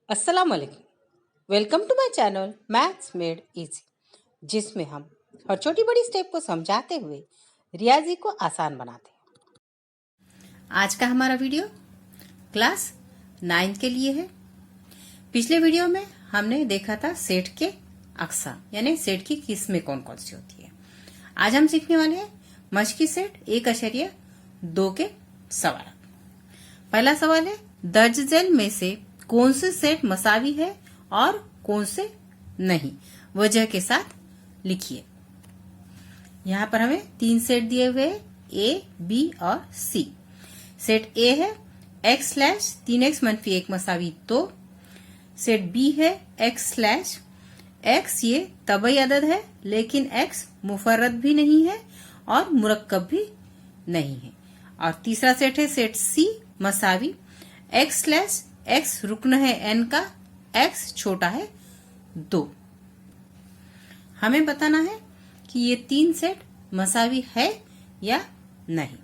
अस्सलाम वालेकुम। Welcome to my channel maths made easy, जिसमें हम हर छोटी बड़ी स्टेप को समझाते हुए रियाजी को आसान बनाते हैं। आज का हमारा वीडियो क्लास 9 के लिए है। पिछले वीडियो में हमने देखा था सेट के अक़सा यानी सेट की किस्में कौन कौन सी होती है। आज हम सीखने वाले हैं मश्की सेट 1.2 के सवाल। पहला सवाल है, दर्ज झेल में से कौन से सेट मसावी है और कौन से नहीं, वजह के साथ लिखिए। यहाँ पर हमें 3 सेट दिए हुए हैं, ए, बी और सी। सेट ए है x/3x - 1 मसावी 2। सेट बी है x/x, ये तबई अदद है लेकिन x मुफर्रद भी नहीं है और मुरक्कब भी नहीं है। और तीसरा सेट है सेट सी मसावी x/x रुक्न है n का, x छोटा है 2। हमें बताना है कि ये 3 सेट मसावी है या नहीं।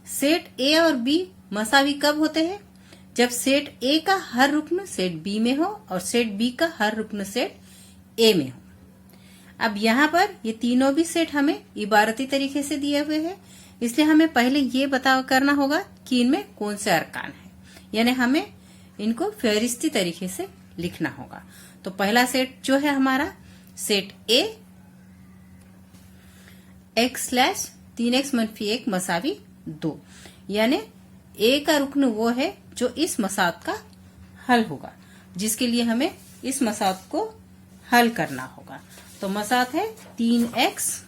सेट ए और बी मसावी कब होते हैं? जब सेट ए का हर रुक्न सेट बी में हो और सेट बी का हर रुक्न सेट ए में हो। अब यहाँ पर ये तीनों भी सेट हमें इबारती तरीके से दिए हुए हैं, इसलिए हमें पहले ये बता करना होगा कि इनमें कौन से अरकान है, यानी हमें इनको फहरिस्ती तरीके से लिखना होगा। तो पहला सेट जो है हमारा सेट ए x/3x - 1 मसावी 2, यानी ए का रुकन वो है जो इस मसाद का हल होगा, जिसके लिए हमें इस मसाद को हल करना होगा। तो मसाद है 3x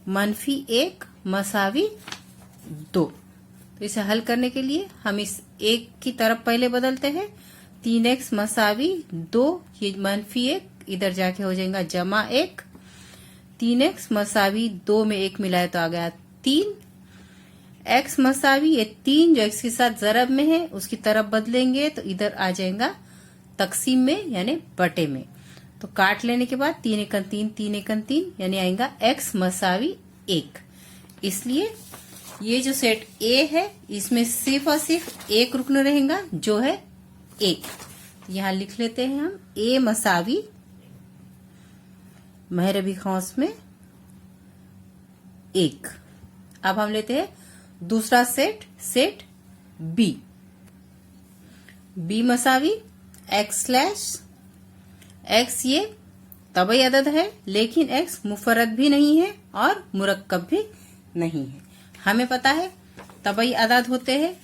- 1 मसावी 2। तो इसे हल करने के लिए हम इस एक की तरफ पहले बदलते हैं। 3x मसावी 2, ये -1 इधर जाके हो जाएगा -1। 3x मसावी 2 में 1 मिलाए तो आ गया 3। x मसावी ये 3 जो x के साथ जरब में है उसकी तरफ बदलेंगे तो इधर आ जाएगा तकसीम में यानी बटे में। तो काट लेने के बाद 3 एकन 3 3 एकन 3 यानी आएगा x मसावी 1। इसलिए ये जो सेट ए है इसमें सिर्फ और सिर्फ एक रुकन रहेगा जो है 1। यहाँ लिख लेते हैं हम ए मसावी महरबी खौस में 1। अब हम लेते हैं दूसरा सेट, सेट बी। बी मसावी x/x, ये तबई अदद है लेकिन x मुफरद भी नहीं है और मुरक्कब भी नहीं है। हमें पता है तबई अदद होते हैं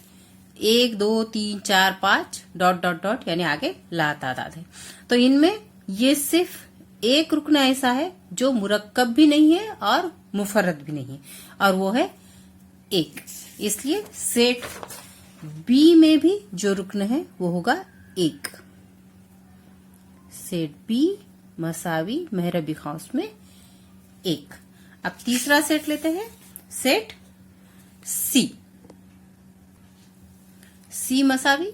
1 2 3 4 5 डॉट डॉट डॉट यानी आगे लातादाद है। तो इनमें ये सिर्फ एक रुकन ऐसा है जो मुरक्कब भी नहीं है और मुफर्रद भी नहीं है, और वो है 1। इसलिए सेट बी में भी जो रुकन है वो होगा 1। सेट बी मसावी महरबी खौस में 1। अब तीसरा सेट लेते हैं, सेट सी। सी मसावी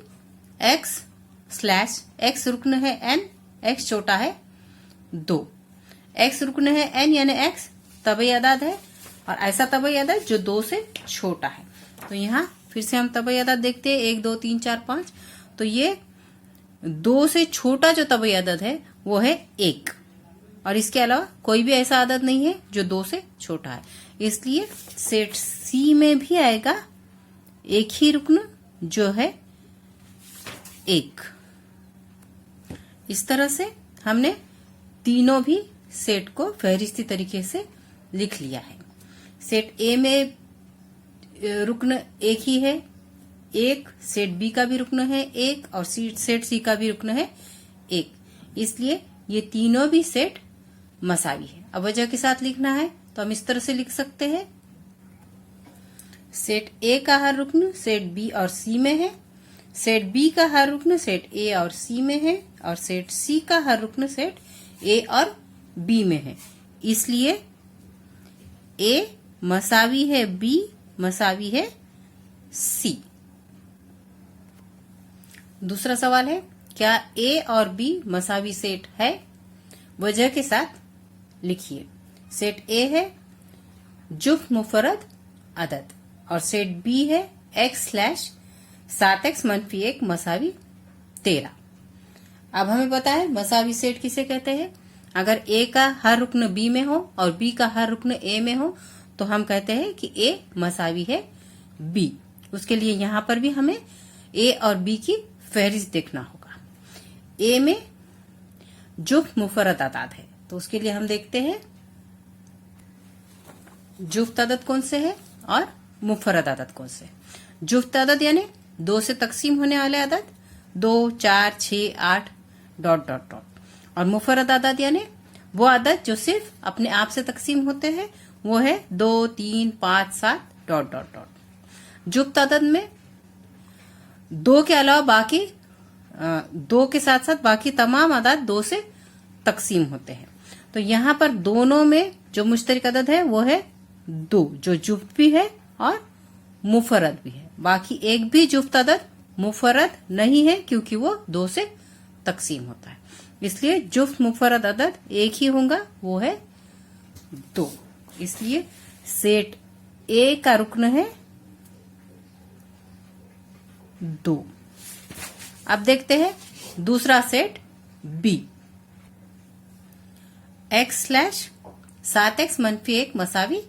x/x रुकन है n, x छोटा है 2। x रुकन है n यानी x तबई अदद है और ऐसा तबई अदद जो 2 से छोटा है। तो यहाँ फिर से हम तबई अदद देखते हैं 1 2 3 4 5। तो ये 2 से छोटा जो तबई अदद है वो है 1, और इसके अलावा कोई भी ऐसा अदद नहीं है जो 2 से छोटा है। इसलिए सेट सी में भी आएगा एक ही रुकन जो है 1। इस तरह से हमने तीनों भी सेट को फहरिस्ती तरीके से लिख लिया है। सेट ए में रुकन एक ही है 1, सेट बी का भी रुकन है 1 और सेट सी का भी रुकन है 1। इसलिए ये तीनों भी सेट मसावी है। अब वजह के साथ लिखना है तो हम इस तरह से लिख सकते हैं, सेट ए का हर रुकन सेट बी और सी में है, सेट बी का हर रुकन सेट ए और सी में है, और सेट सी का हर रुकन सेट ए और बी में है। इसलिए ए मसावी है बी मसावी है सी। दूसरा सवाल है, क्या ए और बी मसावी सेट है? वजह के साथ लिखिए। सेट ए है जुफ मुफरद अदद और सेट बी है x/3 7x मनफी 1 मसावी 13। अब हमें पता है मसावी सेट किसे कहते हैं। अगर a का हर रुकन b में हो और b का हर रुकन a में हो तो हम कहते हैं कि a मसावी है b। उसके लिए यहां पर भी हमें a और b की फहरिस्त देखना होगा। a में जुफ्त मुफर्रद अदाद है तो उसके लिए हम देखते हैं जुफ्त अदद कौन से है और मुफर्रद अदद कौन से। जुफ्त अदद यानी 2 से तकसीम होने वाले अदद 2, 4, 6, 8 ... और मुफर्रद अदद यानी वो अदद जो सिर्फ अपने आप से तकसीम होते हैं, वो है 2, 3, 5, 7 ... जुफ्त अदद में 2 के अलावा बाकी 2 के साथ साथ बाकी तमाम अदद 2 से तकसीम होते हैं। तो यहाँ पर दोनों में जो मुश्तरक अदद है वो है 2, जो जुफ्त भी है और मुफर्रद भी है। बाकी एक भी जुफ्त अदद मुफर्रद नहीं है क्योंकि वो 2 से तकसीम होता है। इसलिए जुफ्त मुफर्रद अदद एक ही होगा, वो है 2। इसलिए सेट ए का रुकन है 2। अब देखते हैं दूसरा सेट बी। x/7x मनफी 1 मसावी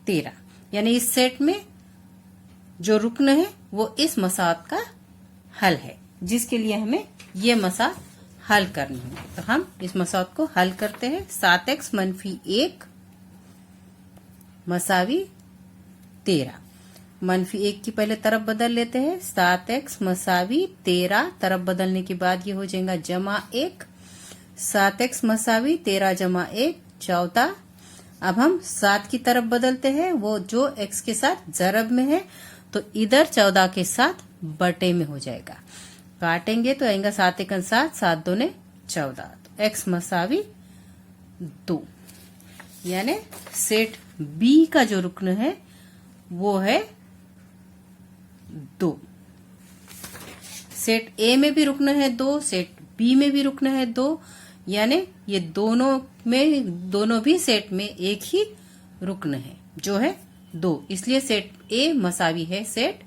13, यानी इस सेट में जो रुकन है वो इस मसावत का हल है, जिसके लिए हमें ये मसा हल करनी है। तो हम इस मसावत को हल करते हैं। 7x मनफी 1 मसावी 13। मनफी 1 की पहले तरफ बदल लेते हैं। 7x मसावी 13 तरफ बदलने के बाद ये हो जाएगा जमा 1। 7x मसावी 13 जमा 1 14। अब हम 7 की तरफ बदलते हैं, वो जो x के साथ जरब में है तो इधर 14 के साथ बटे में हो जाएगा। काटेंगे तो आएगा 7 1 7, 7 2 14। तो x मसावी 2, यानी सेट B का जो रुकन है वो है 2। सेट A में भी रुकन है 2, सेट B में भी रुकन है 2, यानी ये दोनों भी सेट में एक ही रुकन है जो है 2। इसलिए सेट A मसावी है सेट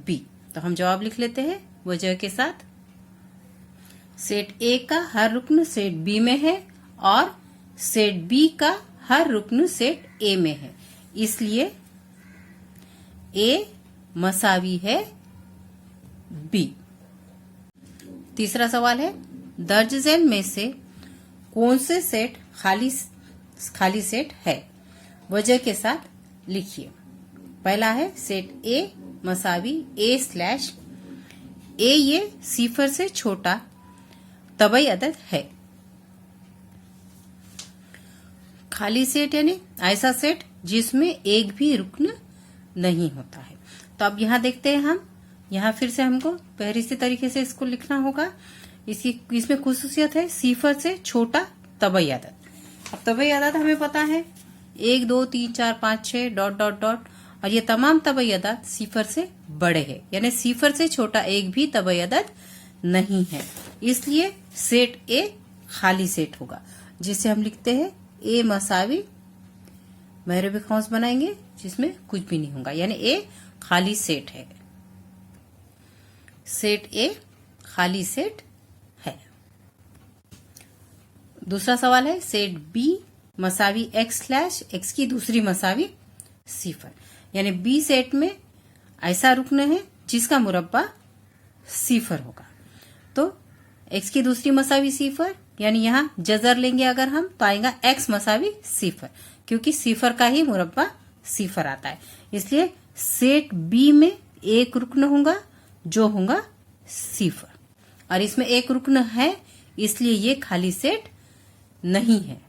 B। तो हम जवाब लिख लेते हैं वजह के साथ। सेट A का हर रुकन सेट B में है और सेट B का हर रुकन सेट A में है, इसलिए A मसावी है B। तीसरा सवाल है दर्ज झेल में से कौन से सेट खाली सेट है, वजह के साथ लिखिए। पहला है सेट A मसावी A/A, ये 0 से छोटा तबई अदद है। खाली सेट यानी ऐसा सेट जिसमें एक भी रुकन नहीं होता है। तो अब यहाँ देखते हैं हम, यहाँ फिर से हमको फहरिस्ती तरीके से इसको लिखना होगा। इसमें खुसूसियत है 0 से छोटा तबई अदद। अब तबई अदद हमें पता है 1 2 3 4 5 6 ... और ये तमाम तबई अदद 0 से बड़े हैं, यानी 0 से छोटा एक भी तबई अदद नहीं है। इसलिए सेट A खाली सेट होगा, जिसे हम लिखते हैं A मसावी महरबी कौंस बनाएंगे जिसमें कुछ भी नहीं होगा, यानी A खाली सेट है। सेट A खाली सेट है। दूसरा सवाल है सेट B मसावी x/x की दूसरी मसावी 0, यानी B सेट में ऐसा रुकन है जिसका मुरब्बा 0 होगा। तो x की दूसरी मसावी 0, यानी यहाँ जजर लेंगे अगर हम तो आएगा x मसावी 0, क्योंकि 0 का ही मुरब्बा 0 आता है। इसलिए सेट B में एक रुकन होगा जो होगा 0, और इसमें एक रुकन है इसलिए ये खाली सेट नहीं है।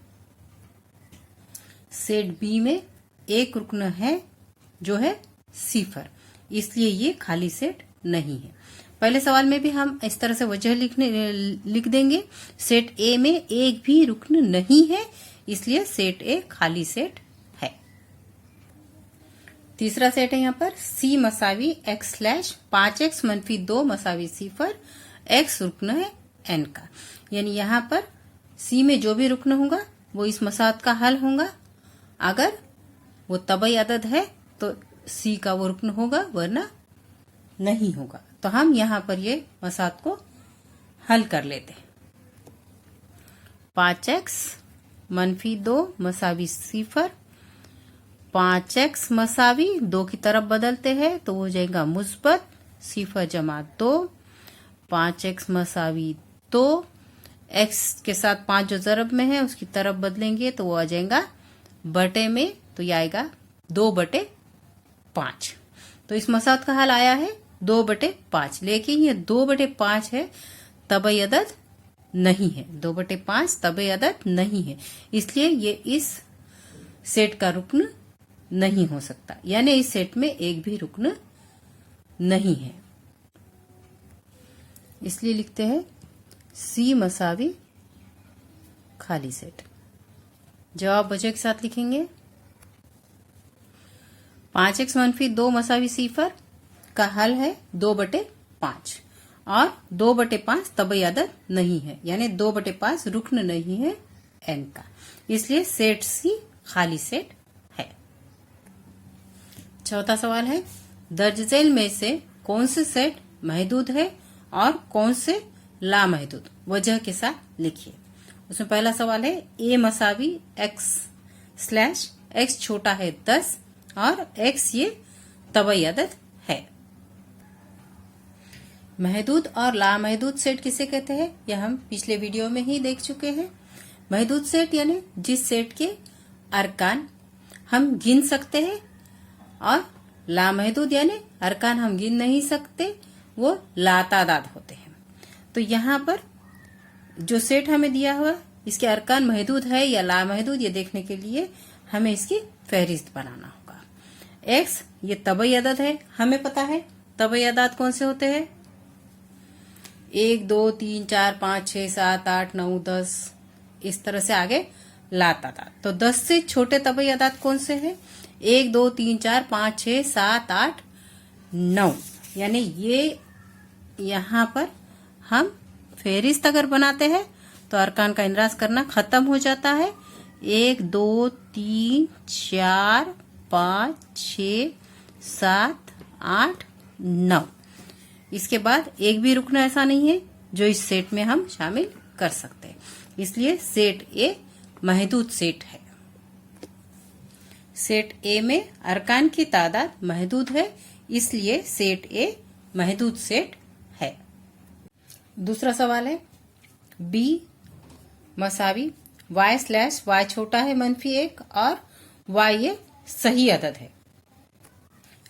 सेट B में एक रुकन है जो है 0, इसलिए ये खाली सेट नहीं है। पहले सवाल में भी हम इस तरह से वजह लिख देंगे। सेट A में एक भी रुकन नहीं है, इसलिए सेट A खाली सेट है। तीसरा सेट है यहाँ पर C मसावी x/5x मनफी 2 मसावी 0, x रुकन है n का, यानी यहाँ पर C में जो भी रुकन होगा वो इस मसावत का हल होगा। अगर वो तबई अदद है तो C का वो रुकन होगा, वरना नहीं होगा। तो हम यहाँ पर ये मसात को हल कर लेते हैं। 5x - 2 = 0। 5x - 2 की तरफ बदलते हैं तो हो जाएगा मुस्बत 0 + 2। 5x - 2 x के साथ 5 जो ज़रब में है उसकी तरफ बदलेंगे तो वो आ जाएगा बटे में, तो ये आएगा 2/5। तो इस मसात का हल आया है 2/5, लेकिन ये 2/5 है, तबई अदद नहीं है। 2/5 तबई अदद नहीं है, इसलिए ये इस सेट का रुकन नहीं हो सकता, यानी इस सेट में एक भी रुकन नहीं है। इसलिए लिखते हैं C = खाली सेट। जवाब वजह के साथ लिखेंगे। 5x - 2 = 0 का हल है 2/5 और 2/5 तबई अदद नहीं है, यानी 2/5 रुकन नहीं है n का, इसलिए सेट C खाली सेट है। चौथा सवाल है, दर्ज झेल में से कौन से सेट महदूद है और कौन से लामहदूद, वजह के साथ लिखिए। उसमें पहला सवाल है A = x/x छोटा है 10 और x ये तबई अदद है। महदूद और लामहदूद सेट किसे कहते हैं, यह हम पिछले वीडियो में ही देख चुके हैं। महदूद सेट यानी जिस सेट के अरकान हम गिन सकते हैं, और लामहदूद यानी अरकान हम गिन नहीं सकते, वो लातादाद होते हैं। तो यहाँ पर जो सेट हमें दिया हुआ इसके अरकान महदूद है या लामहदूद, ये देखने के लिए हमें इसकी फहरिस्त बनाना होगा। x ये तबई अदद है, हमें पता है तबई अदाद कौन से होते हैं, 1 2 3 4 5 6 7 8 9 10, इस तरह से आगे लातादाद। तो 10 से छोटे तबई अदाद कौन से हैं, 1 2 3 4 5 6 7 8 9, यानी ये यहाँ पर हम फेरिस्त अगर बनाते हैं तो अरकान का इंद्राज करना खत्म हो जाता है। 1 2 3 4 5 6 7 8 9, इसके बाद एक भी रुकना ऐसा नहीं है जो इस सेट में हम शामिल कर सकते हैं, इसलिए सेट ए महदूद सेट है। सेट ए में अरकान की तादाद महदूद है, इसलिए सेट ए महदूद सेट है। दूसरा सवाल है B = y/y छोटा है -1 और y ये सही अदद है।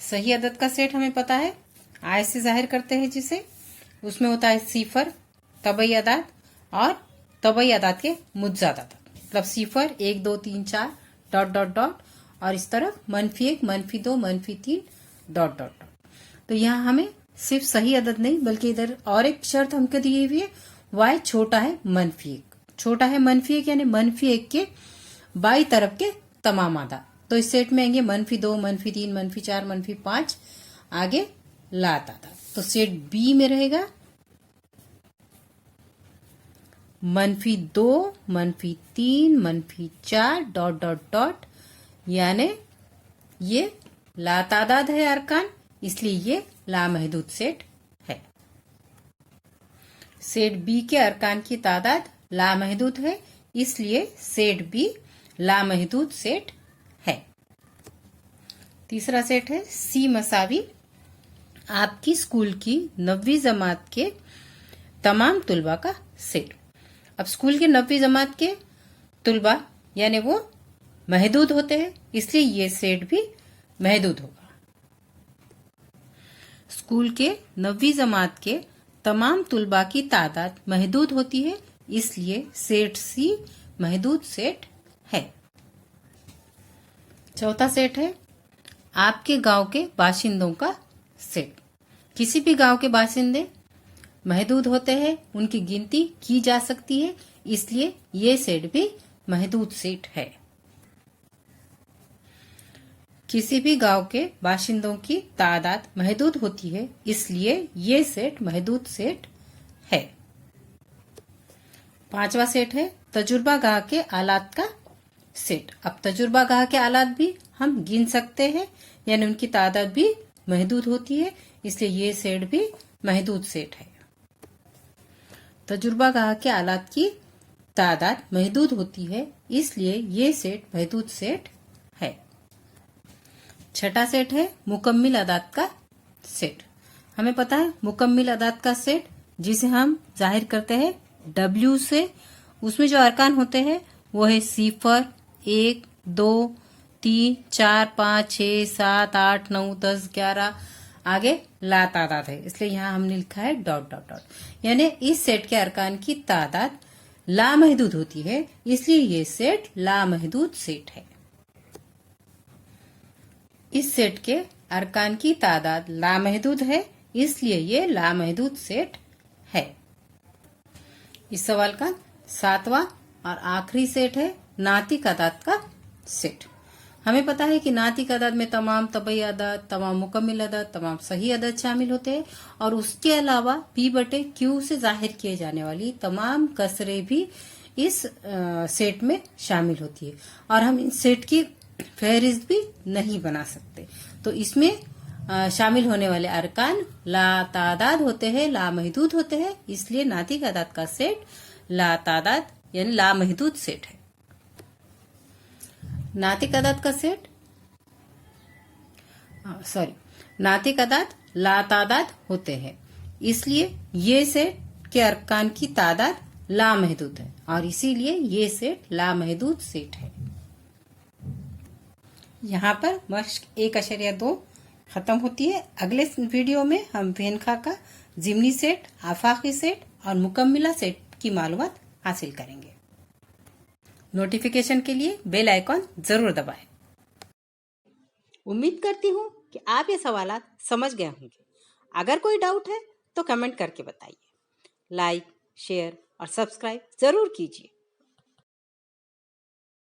सही अदद का सेट हमें पता है, आय से जाहिर करते हैं जिसे, उसमें होता है 0 तबई अदाद और तबई अदाद के मुज्जादाद, मतलब 0 1 2 3 4 ... और इस तरफ -1 -2 -3 ... तो यहाँ हमें सिर्फ सही अदद नहीं बल्कि इधर और एक शर्त हमको दी हुई है, y छोटा है -1। छोटा है -1 यानी -1 के बाई तरफ के तमाम आदाद, तो इस सेट में आएंगे -2 -3 -4 -5 आगे लात आदाद। तो सेट बी में रहेगा -2 -3 -4 ... यानी ये लातादाद है अरकान, इसलिए ये लामहदूद सेट है। सेट बी के अरकान की तादाद लामहदूद है, इसलिए सेट बी लामहदूद सेट है। तीसरा सेट है C = आपकी स्कूल की 9वीं जमात के तमाम तुलबा का सेट। अब स्कूल के 9वीं जमात के तुलबा यानी वो महदूद होते हैं, इसलिए ये सेट भी महदूद होगा। स्कूल के 9वीं जमात के तमाम तुलबा की तादाद महदूद होती है, इसलिए सेट C महदूद सेट है। चौथा सेट है आपके गांव के बाशिंदों का सेट। किसी भी गांव के बाशिंदे महदूद होते हैं, उनकी गिनती की जा सकती है, इसलिए ये सेट भी महदूद सेट है। किसी भी गांव के बाशिंदों की तादाद महदूद होती है, इसलिए ये सेट महदूद सेट है। पांचवा सेट है तजुर्बा गाह के आलात का सेट। अब तजुर्बा गाह के आलात भी हम गिन सकते हैं, यानी उनकी तादाद भी महदूद होती है, इसलिए ये सेट भी महदूद सेट है। तजुर्बा गाह के आलात की तादाद महदूद होती है, इसलिए ये सेट महदूद सेट है। छठा सेट है मुकम्मिल अदाद का सेट। हमें पता है मुकम्मिल अदाद का सेट जिसे हम जाहिर करते हैं W से, उसमें जो अरकान होते हैं वो है 0, 1, 2, 3, 4, 5, 6, 7, 8, 9, 10, 11 आगे ला तादाद है, इसलिए यहाँ हमने लिखा है डॉट डॉट डॉट। यानी इस सेट के अरकान की तादाद लामहदूद होती है, इसलिए ये सेट लामहदूद सेट है। इस सेट के अरकान की तादाद लामहदूद है, इसलिए ये लामहदूद सेट है। इस सवाल का 7वां और आखिरी सेट है नातिक अदाद का सेट। हमें पता है कि नातिक अदाद में तमाम तबई अदाद, तमाम मुकम्मिल अदाद, तमाम सही अदाद शामिल होते हैं और उसके अलावा P/Q से जाहिर किए जाने वाली तमाम कसरे भी इस सेट में शामिल होती है और हम इन सेट की फहरिस्त भी नहीं बना सकते। तो इसमें शामिल होने वाले अरकान ला तादाद होते हैं, लामहदूद होते हैं, इसलिए नातिक अदाद का सेट ला तादाद यानी लामहदूद सेट है। नातिक अदाद का सेट नातिक अदाद ला तादाद होते हैं, इसलिए ये सेट के अरकान की तादाद लामहदूद है और इसीलिए ये सेट लामहदूद सेट है। यहाँ पर मश्क 1.2 खत्म होती है। अगले वीडियो में हम वेनखा का जिमनी सेट, आफाकी सेट और मुकम्मिला सेट की मालूमात हासिल करेंगे। नोटिफिकेशन के लिए बेल आइकॉन जरूर दबाएं। उम्मीद करती हूँ कि आप ये सवालात समझ गए होंगे। अगर कोई डाउट है तो कमेंट करके बताइए। लाइक, शेयर और सब्सक्राइब जरूर कीजिए।